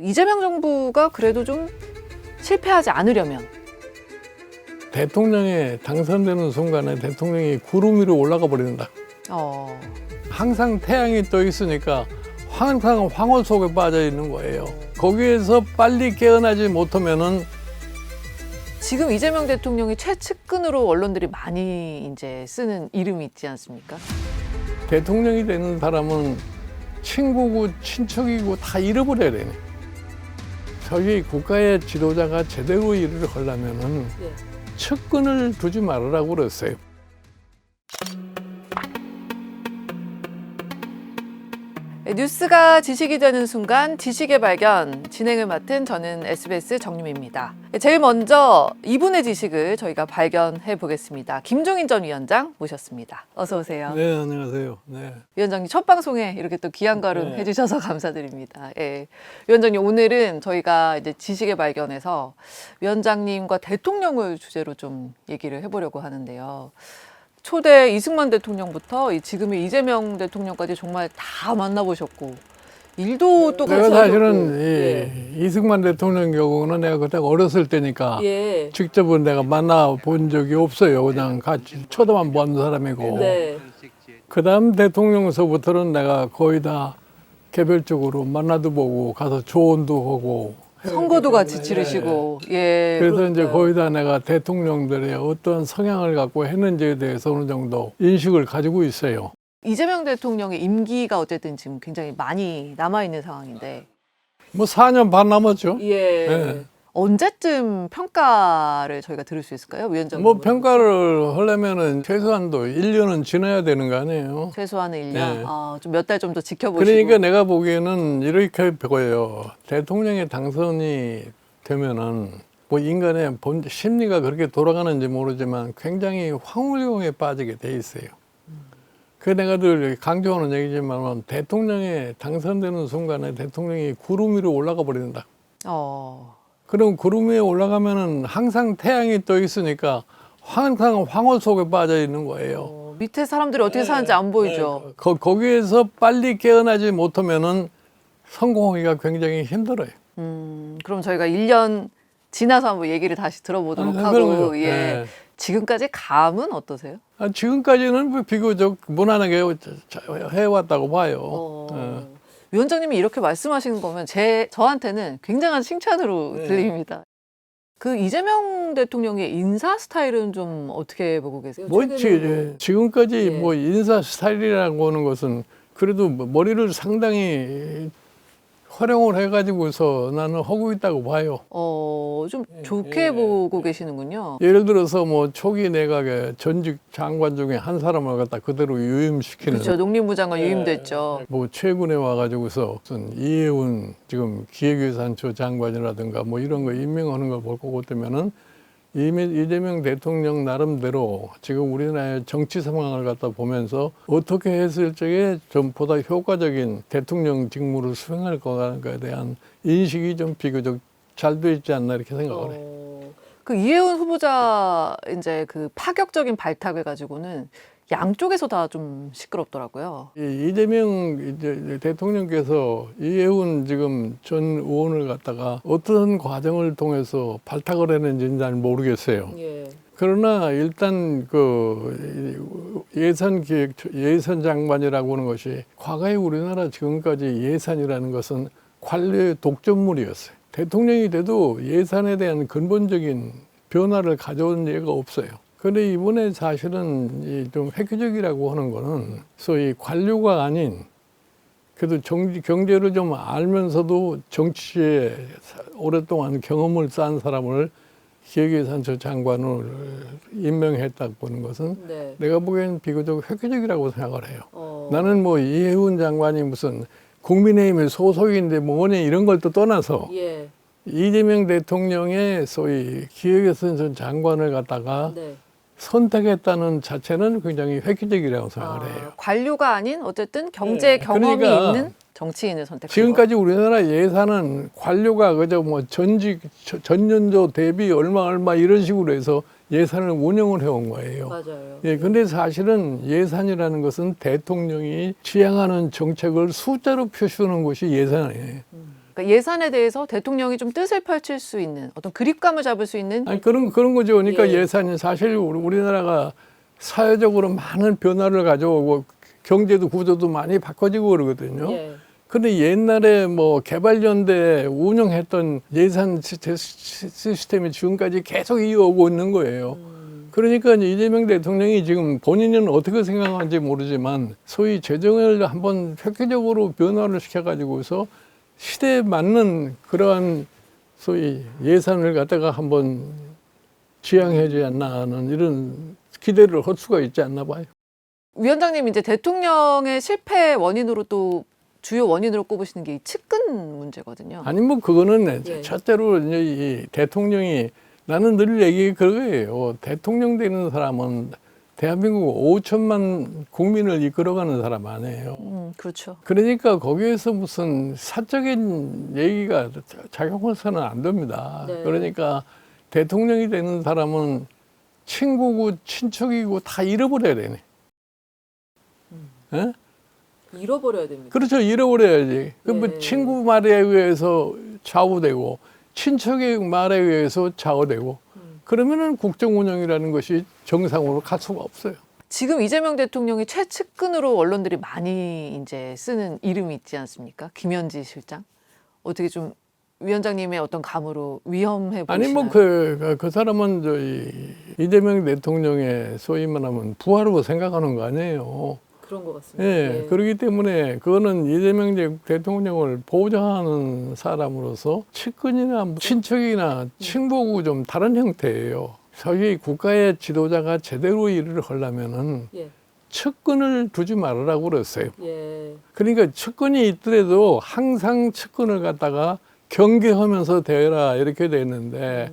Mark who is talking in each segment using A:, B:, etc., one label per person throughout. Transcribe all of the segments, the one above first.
A: 이재명 정부가 그래도 좀 실패하지 않으려면
B: 대통령에 당선되는 순간에 대통령이 구름 위로 올라가 버린다. 항상 태양이 떠 있으니까 항상 황홀 속에 빠져 있는 거예요. 거기에서 빨리 깨어나지 못하면은
A: 지금 이재명 대통령이 최측근으로 언론들이 많이 이제 쓰는 이름이 있지 않습니까?
B: 대통령이 되는 사람은 친구고 친척이고 다 잃어버려야 되네. 저희 국가의 지도자가 제대로 일을 하려면은 측근을 두지 말으라고 그랬어요.
A: 뉴스가 지식이 되는 순간 지식의 발견 진행을 맡은 저는 SBS 정유미입니다. 제일 먼저 이분의 지식을 저희가 발견해 보겠습니다. 김종인 전 위원장 모셨습니다. 어서 오세요.
B: 네, 안녕하세요. 네.
A: 위원장님 첫 방송에 이렇게 또 귀한 걸음
B: 네.
A: 해주셔서 감사드립니다. 예. 위원장님 오늘은 저희가 이제 지식의 발견에서 위원장님과 대통령을 주제로 좀 얘기를 해보려고 하는데요. 초대 이승만 대통령부터 지금의 이재명 대통령까지 정말 다 만나보셨고 일도 또 같이
B: 내가 사실은
A: 하셨고. 예.
B: 이승만 대통령 경우는 내가 그때 어렸을 때니까
A: 예.
B: 직접은 내가 만나본 적이 없어요. 그냥 같이 쳐다만 본 사람이고.
A: 네.
B: 그 다음 대통령서부터는 내가 거의 다 개별적으로 만나도 보고 가서 조언도 하고.
A: 선거도 같이 치르시고. 예.
B: 그래서 이제
A: 그러니까요.
B: 거의 다 내가 대통령들의 어떤 성향을 갖고 했는지에 대해서 어느 정도 인식을 가지고 있어요.
A: 이재명 대통령의 임기가 어쨌든 지금 굉장히 많이 남아있는 상황인데.
B: 뭐 4년 반 남았죠.
A: 예.
B: 네.
A: 언제쯤 평가를 저희가 들을 수 있을까요? 위원장님.
B: 뭐 평가를 하려면은 최소한도 1년은 지나야 되는 거 아니에요.
A: 최소한은 1년.
B: 네.
A: 좀 몇 달 좀 더 지켜보시고.
B: 그러니까 내가 보기에는 이렇게 보여요. 대통령의 당선이 되면은 뭐 인간의 본 심리가 그렇게 돌아가는지 모르지만 굉장히 황홀경에 빠지게 돼 있어요. 그 내가 늘 강조하는 얘기지만 대통령에 당선되는 순간에 대통령이 구름 위로 올라가 버린다. 그럼 구름 위에 올라가면은 항상 태양이 떠 있으니까 항상 황홀 속에 빠져 있는 거예요.
A: 밑에 사람들이 어떻게 사는지 안 보이죠.
B: 거기에서 빨리 깨어나지 못하면은 성공하기가 굉장히 힘들어요.
A: 그럼 저희가 1년 지나서 한번 얘기를 다시 들어보도록 하고.
B: 그럼요.
A: 예.
B: 네.
A: 지금까지 감은 어떠세요?
B: 지금까지는 뭐 비교적 무난하게 해왔다고 봐요.
A: 위원장님이 이렇게 말씀하시는 거면 저한테는 굉장한 칭찬으로 들립니다. 그 이재명 대통령의 인사 스타일은 좀 어떻게 보고 계세요?
B: 지금까지
A: 예.
B: 뭐 인사 스타일이라고 하는 것은 그래도 머리를 상당히 활용을 해가지고서 나는 하고 있다고 봐요.
A: 좀 좋게 보고 계시는군요.
B: 예를 들어서 뭐 초기 내각의 전직 장관 중에 한 사람을 갖다 그대로 유임시키는.
A: 그렇죠. 농림부 장관 유임됐죠.
B: 뭐 최근에 와가지고서 무슨 이해운 지금 기획예산처 장관이라든가 뭐 이런 거 임명하는 걸 볼 거고 되면은 이재명 대통령 나름대로 지금 우리나라의 정치 상황을 갖다 보면서 어떻게 했을 적에 좀 보다 효과적인 대통령 직무를 수행할 거에 대한 인식이 좀 비교적 잘 돼 있지 않나 이렇게 생각을 해요.
A: 그 이해운 후보자 이제 그 파격적인 발탁을 가지고는 양쪽에서 다 좀 시끄럽더라고요.
B: 이재명 대통령께서 이해운 지금 전 의원을 갖다가 어떤 과정을 통해서 발탁을 했는지는 잘 모르겠어요.
A: 예.
B: 그러나 일단 그 예산 장관이라고 하는 것이 과거에 우리나라 지금까지 예산이라는 것은 관료의 독점물이었어요. 대통령이 돼도 예산에 대한 근본적인 변화를 가져온 예가 없어요. 그런데 이번에 사실은 좀 획기적이라고 하는 거는 소위 관료가 아닌 그래도 경제를 좀 알면서도 정치에 오랫동안 경험을 쌓은 사람을 기획예산처 장관을 임명했다고 보는 것은 내가 보기에는 비교적 획기적이라고 생각을 해요. 나는 뭐 이해운 장관이 무슨 국민의힘의 소속인데 뭐냐 이런 걸 또 떠나서 이재명 대통령의 소위 기획예산처 장관을 갖다가 선택했다는 자체는 굉장히 획기적이라고 생각을 해요.
A: 관료가 아닌 어쨌든 경제 경험이
B: 그러니까
A: 있는 정치인을 선택한
B: 지금까지 우리나라 예산은 관료가 그저 뭐 전년도 대비 얼마 이런 식으로 해서 예산을 운영을 해온 거예요.
A: 맞아요.
B: 예, 근데 사실은 예산이라는 것은 대통령이 지향하는 정책을 숫자로 표시하는 것이 예산이에요.
A: 그러니까 예산에 대해서 대통령이 좀 뜻을 펼칠 수 있는 어떤 그립감을 잡을 수 있는
B: 아니 그런 거죠. 그러니까
A: 예.
B: 예산이 사실 우리나라가 사회적으로 많은 변화를 가져오고 경제도 구조도 많이 바꿔지고 그러거든요.
A: 예.
B: 근데 옛날에 뭐 개발연대 운영했던 예산 시스템이 지금까지 계속 이어오고 있는 거예요. 그러니까 이재명 대통령이 지금 본인은 어떻게 생각하는지 모르지만 소위 재정을 한번 획기적으로 변화를 시켜가지고서 시대에 맞는 그러한 소위 예산을 갖다가 한번 지향하지 않나 하는 이런 기대를 할 수가 있지 않나 봐요.
A: 위원장님 이제 대통령의 실패 원인으로 또 주요 원인으로 꼽으시는 게 이 측근 문제거든요.
B: 아니 뭐 그거는
A: 예.
B: 첫째로 이제 이 대통령이 나는 늘 얘기 그거예요. 대통령 되는 사람은 대한민국 5천만 국민을 이끌어가는 사람 아니에요.
A: 그렇죠.
B: 그러니까 거기에서 무슨 사적인 얘기가 작용해서는 안 됩니다.
A: 네.
B: 그러니까 대통령이 되는 사람은 친구고 친척이고 다 잃어버려야 되네. 예?
A: 잃어버려야 됩니다.
B: 그렇죠. 잃어버려야지. 그
A: 네.
B: 뭐 친구 말에 의해서 좌우되고 친척의 말에 의해서 좌우되고 그러면은 국정 운영이라는 것이 정상으로 갈 수가 없어요.
A: 지금 이재명 대통령이 최측근으로 언론들이 많이 이제 쓰는 이름이 있지 않습니까? 김현지 실장. 어떻게 좀 위원장님의 어떤 감으로 위험해 보시나요?
B: 아니 뭐 그 사람은 이재명 대통령의 소위 말하면 부하로 생각하는 거 아니에요.
A: 그런 것 같습니다.
B: 예, 그렇기 때문에 그거는 이재명 대통령을 보좌하는 사람으로서 측근이나 친척이나 친보고 좀 다른 형태예요. 저희 국가의 지도자가 제대로 일을 하려면은
A: 예.
B: 측근을 두지 말으라고 그랬어요.
A: 예.
B: 그러니까 측근이 있더라도 항상 측근을 갖다가 경계하면서 대해라 이렇게 돼 있는데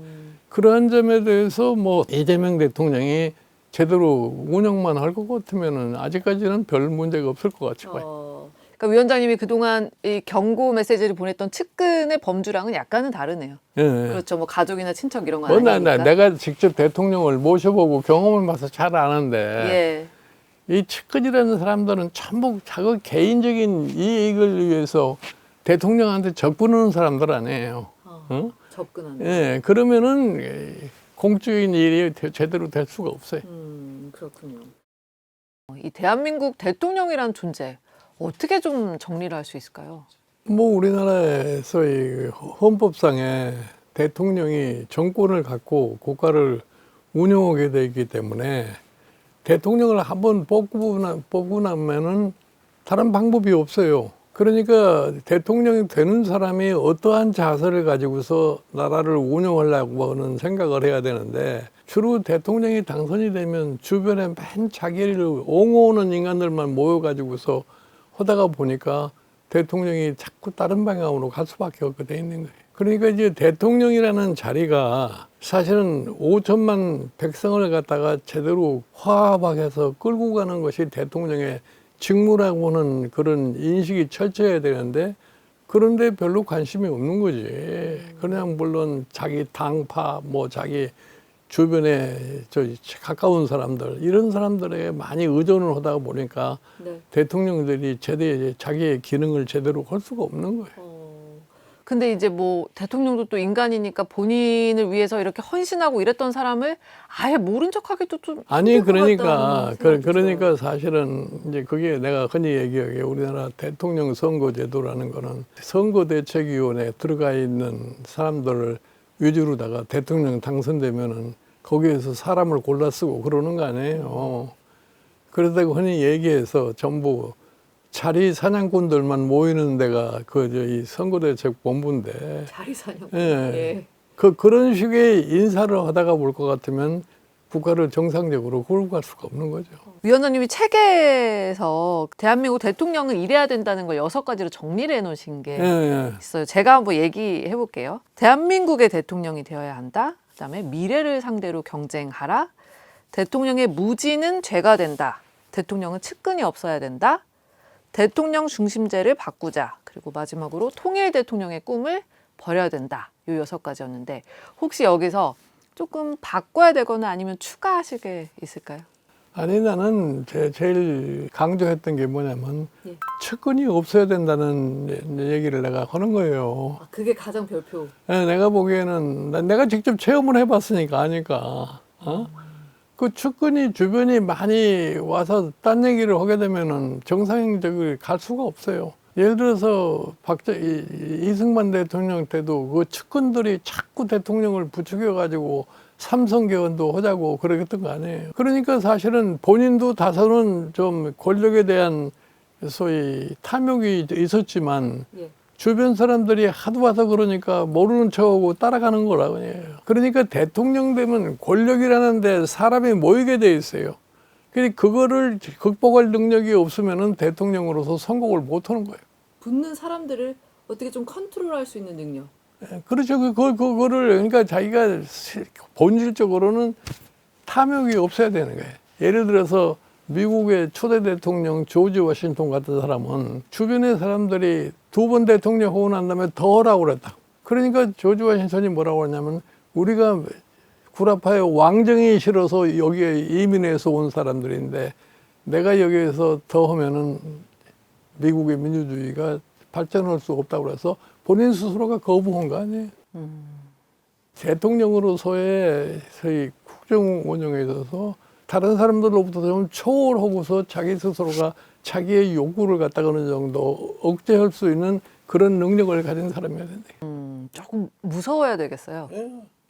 B: 그러한 점에 대해서 뭐 이재명 대통령이 제대로 운영만 할 것 같으면은 아직까지는 별 문제가 없을 것 같이 봐요.
A: 그러니까 위원장님이 그동안 이 경고 메시지를 보냈던 측근의 범주랑은 약간은 다르네요.
B: 예.
A: 그렇죠. 뭐 가족이나 친척 이런 건
B: 뭐
A: 아니니까.
B: 내가 직접 대통령을 모셔보고 경험을 봐서 잘 아는데
A: 예.
B: 이 측근이라는 사람들은 전부 자기 개인적인 이익을 위해서 대통령한테 접근하는 사람들 아니에요. 어?
A: 접근하는.
B: 예, 그러면은 공적인 일이 제대로 될 수가 없어요.
A: 그렇군요. 이 대한민국 대통령이란 존재 어떻게 좀 정리를 할 수 있을까요?
B: 뭐 우리나라에서 이 헌법상에 대통령이 정권을 갖고 국가를 운영하게 되기 때문에 대통령을 한번 뽑고 나면은 다른 방법이 없어요. 그러니까 대통령이 되는 사람이 어떠한 자세를 가지고서 나라를 운영하려고 하는 생각을 해야 되는데 주로 대통령이 당선이 되면 주변에 맨 자기를 옹호하는 인간들만 모여가지고서 하다가 보니까 대통령이 자꾸 다른 방향으로 갈 수밖에 없게 돼 있는 거예요. 그러니까 이제 대통령이라는 자리가 사실은 5천만 백성을 갖다가 제대로 화합해서 끌고 가는 것이 대통령의 직무라고는 그런 인식이 철저해야 되는데 그런데 별로 관심이 없는 거지. 그냥 물론 자기 당파 뭐 자기 주변에 가까운 사람들 이런 사람들에게 많이 의존을 하다 보니까 대통령들이 제대로 자기의 기능을 제대로 할 수가 없는 거예요.
A: 근데 이제 뭐 대통령도 또 인간이니까 본인을 위해서 이렇게 헌신하고 이랬던 사람을 아예 모른 척하기도 좀
B: 아니
A: 힘들 것
B: 그러니까
A: 같다는 생각이
B: 그러니까
A: 들어요.
B: 사실은 이제 그게 내가 흔히 얘기하기에 우리나라 대통령 선거제도라는 거는 선거대책위원회에 들어가 있는 사람들을 위주로다가 대통령 당선되면은 거기에서 사람을 골라 쓰고 그러는 거 아니에요. 그러다가 흔히 얘기해서 전부 자리 사냥꾼들만 모이는 데가 이 선거대책본부인데
A: 자리 사냥.
B: 예. 그런 식의 인사를 하다가 볼 것 같으면 국가를 정상적으로 끌고 갈 수가 없는 거죠.
A: 위원장님이 책에서 대한민국 대통령은 이래야 된다는 걸 6가지로 정리를 해놓으신 게 있어요. 제가 한번 얘기해 볼게요. 대한민국의 대통령이 되어야 한다. 그다음에 미래를 상대로 경쟁하라. 대통령의 무지는 죄가 된다. 대통령은 측근이 없어야 된다. 대통령 중심제를 바꾸자. 그리고 마지막으로 통일 대통령의 꿈을 버려야 된다. 요 6가지였는데 혹시 여기서 조금 바꿔야 되거나 아니면 추가하실 게 있을까요?
B: 아니 나는 제일 강조했던 게 뭐냐면
A: 예.
B: 측근이 없어야 된다는 얘기를 내가 하는 거예요.
A: 아, 그게 가장 별표.
B: 내가 보기에는 내가 직접 체험을 해봤으니까 아니까. 그 측근이 주변이 많이 와서 딴 얘기를 하게 되면은 정상적으로 갈 수가 없어요. 예를 들어서 이승만 대통령 때도 그 측근들이 자꾸 대통령을 부추겨가지고 삼성 개헌도 하자고 그랬던 거 아니에요. 그러니까 사실은 본인도 다소는 좀 권력에 대한 소위 탐욕이 있었지만
A: 예.
B: 주변 사람들이 하도 와서 그러니까 모르는 척하고 따라가는 거라고 해요. 그러니까 대통령 되면 권력이라는 데 사람이 모이게 돼 있어요. 근데 그거를 극복할 능력이 없으면은 대통령으로서 성공을 못 하는 거예요.
A: 붙는 사람들을 어떻게 좀 컨트롤할 수 있는 능력.
B: 그렇죠. 그거를 그러니까 자기가 본질적으로는 탐욕이 없어야 되는 거예요. 예를 들어서 미국의 초대 대통령 조지 워싱턴 같은 사람은 주변의 사람들이 2번 대통령 하고 난 다음에 더 하라고 그랬다. 그러니까 조지 워싱턴이 뭐라고 하냐면 우리가 구라파의 왕정이 싫어서 여기에 이민해서 온 사람들인데 내가 여기에서 더 하면은 미국의 민주주의가 발전할 수 없다고 그래서 본인 스스로가 거부한 거 아니에요. 대통령으로서의 소위 국정 운영에 있어서 다른 사람들로부터 좀 초월하고서 자기 스스로가 자기의 욕구를 갖다가 어느 정도 억제할 수 있는 그런 능력을 가진 사람이어야 된다.
A: 조금 무서워야 되겠어요.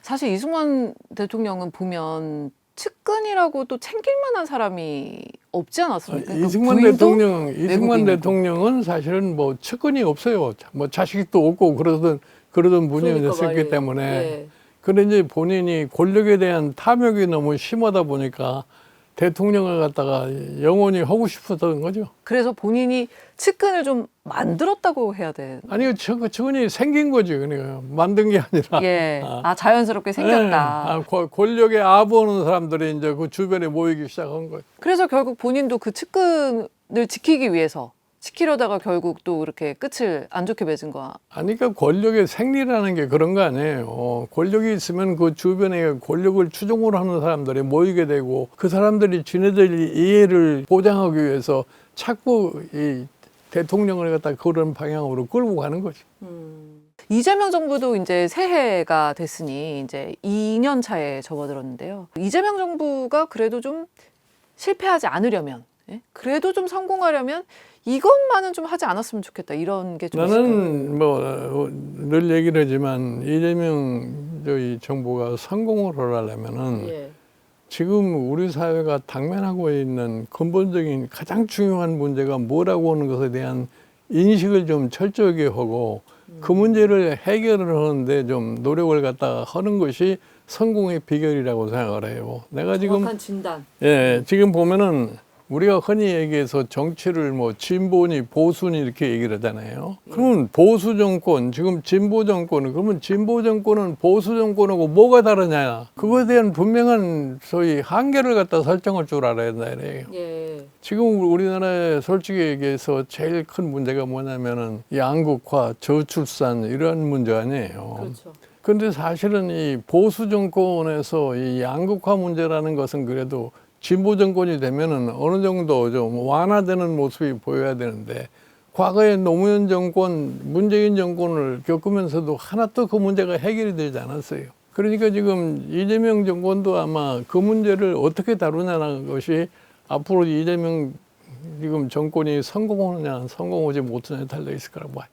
A: 사실 이승만 대통령은 보면 측근이라고 또 챙길 만한 사람이 없지 않았습니까?
B: 이승만 대통령은 사실은 뭐 측근이 없어요. 뭐 자식도 없고 그러던 분이었기 때문에.
A: 예.
B: 그런데 이제 본인이 권력에 대한 탐욕이 너무 심하다 보니까 대통령을 갖다가 영원히 하고 싶었던 거죠.
A: 그래서 본인이 측근을 좀 만들었다고 해야 돼.
B: 아니, 측근이 생긴 거지. 그러니까 만든 게 아니라.
A: 예. 자연스럽게 생겼다.
B: 권력에 아부하는 사람들이 이제 그 주변에 모이기 시작한 거예요.
A: 그래서 결국 본인도 그 측근을 지키기 위해서 지키려다가 결국 또 이렇게 끝을 안 좋게 맺은 거야.
B: 아니, 그러니까 권력의 생리라는 게 그런 거 아니에요. 권력이 있으면 그 주변에 권력을 추종을 하는 사람들이 모이게 되고 그 사람들이 지네들 이해를 보장하기 위해서 자꾸 이 대통령을 갖다 그런 방향으로 끌고 가는 거지.
A: 이재명 정부도 이제 새해가 됐으니 이제 2년 차에 접어들었는데요. 이재명 정부가 그래도 좀 실패하지 않으려면, 예? 그래도 좀 성공하려면 이것만은 좀 하지 않았으면 좋겠다. 이런 게 좀
B: 나는 뭐 늘 얘기를 하지만 이재명 저희 정부가 성공을 하려면은
A: 예.
B: 지금 우리 사회가 당면하고 있는 근본적인 가장 중요한 문제가 뭐라고 하는 것에 대한 인식을 좀 철저하게 하고 그 문제를 해결을 하는데 좀 노력을 갖다가 하는 것이 성공의 비결이라고 생각을 해요. 내가 지금
A: 정확한 진단.
B: 지금 보면은 우리가 흔히 얘기해서 정치를 뭐 진보니 보수니 이렇게 얘기를 하잖아요. 그러면 보수 정권, 지금 진보 정권은 그러면 진보 정권은 보수 정권하고 뭐가 다르냐? 그거에 대한 분명한 소위 한계를 갖다 설정할 줄 알아야 된다 이래요.
A: 예.
B: 지금 우리나라에 솔직히 얘기해서 제일 큰 문제가 뭐냐면은 양극화, 저출산 이런 문제 아니에요.
A: 그렇죠.
B: 근데 사실은 이 보수 정권에서 이 양극화 문제라는 것은 그래도 진보 정권이 되면은 어느 정도 좀 완화되는 모습이 보여야 되는데 과거에 노무현 정권, 문재인 정권을 겪으면서도 하나도 그 문제가 해결이 되지 않았어요. 그러니까 지금 이재명 정권도 아마 그 문제를 어떻게 다루냐는 것이 앞으로 이재명 지금 정권이 성공하느냐, 성공하지 못하느냐에 달려 있을 거라고 봐요.